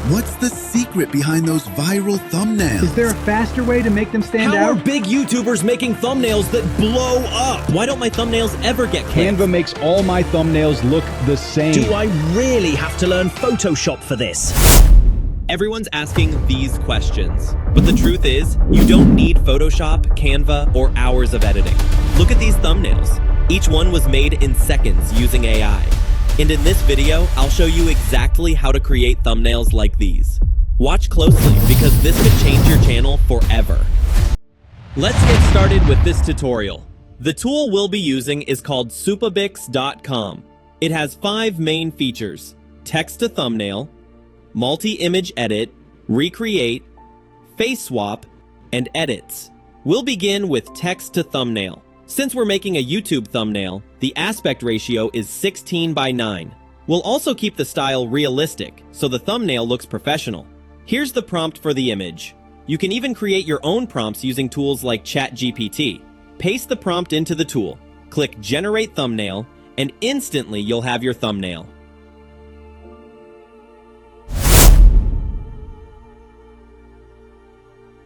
What's the secret behind those viral thumbnails? Is there a faster way to make them stand How out? are big YouTubers making thumbnails that blow up? Why don't my thumbnails ever get clicked? Canva makes all my thumbnails look the same. Do I really have to learn Photoshop for this? Everyone's asking these questions, but the truth is, you don't need Photoshop, Canva, or hours of editing. Look at these thumbnails. Each one was made in seconds using AI. And in this video, I'll show you exactly how to create thumbnails like these. Watch closely because this could change your channel forever. Let's get started with this tutorial. The tool we'll be using is called supabix.com. It has 5 main features: text to thumbnail, multi-image edit, recreate, face swap, and edits. We'll begin with text to thumbnail. Since we're making a YouTube thumbnail, the aspect ratio is 16:9. We'll also keep the style realistic, so the thumbnail looks professional. Here's the prompt for the image. You can even create your own prompts using tools like ChatGPT. Paste the prompt into the tool, click Generate Thumbnail, and instantly you'll have your thumbnail.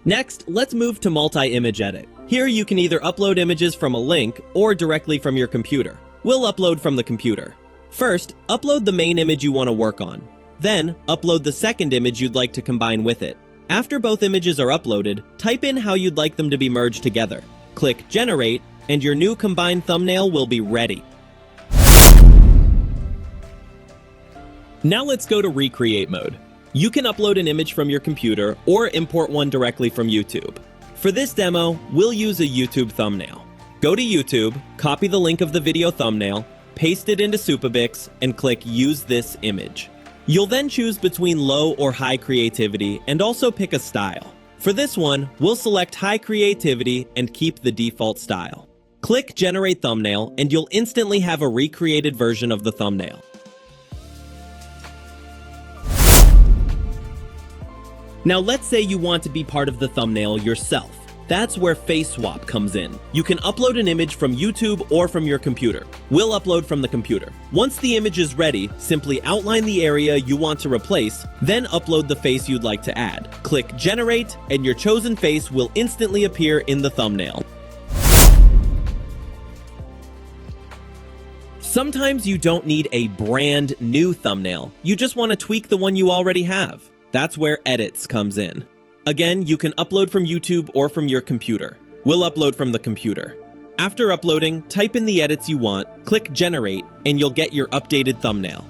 Next, let's move to multi-image edit. Here you can either upload images from a link or directly from your computer. We'll upload from the computer. First, upload the main image you want to work on. Then, upload the second image you'd like to combine with it. After both images are uploaded, type in how you'd like them to be merged together. Click Generate, and your new combined thumbnail will be ready. Now let's go to Recreate mode. You can upload an image from your computer or import one directly from YouTube. For this demo, we'll use a YouTube thumbnail. Go to YouTube, copy the link of the video thumbnail, paste it into Supabix, and click Use this image. You'll then choose between low or high creativity and also pick a style. For this one, we'll select high creativity and keep the default style. Click Generate Thumbnail and you'll instantly have a recreated version of the thumbnail. Now let's say you want to be part of the thumbnail yourself. That's where face swap comes in. You can upload an image from YouTube or from your computer. We'll upload from the computer. Once the image is ready, simply outline the area you want to replace, then upload the face you'd like to add. Click Generate, and your chosen face will instantly appear in the thumbnail. Sometimes you don't need a brand new thumbnail. You just want to tweak the one you already have. That's where Edits comes in. Again, you can upload from YouTube or from your computer. We'll upload from the computer. After uploading, type in the edits you want, click Generate, and you'll get your updated thumbnail.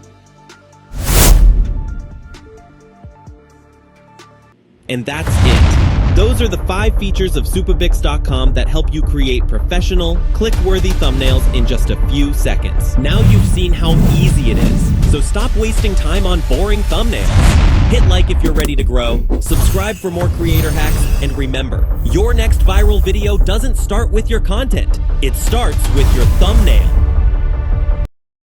And that's it. Those are the 5 features of supabix.com that help you create professional, click-worthy thumbnails in just a few seconds. Now you've seen how easy it is, so stop wasting time on boring thumbnails. Hit like if you're ready to grow, subscribe for more creator hacks, and remember, your next viral video doesn't start with your content. It starts with your thumbnail.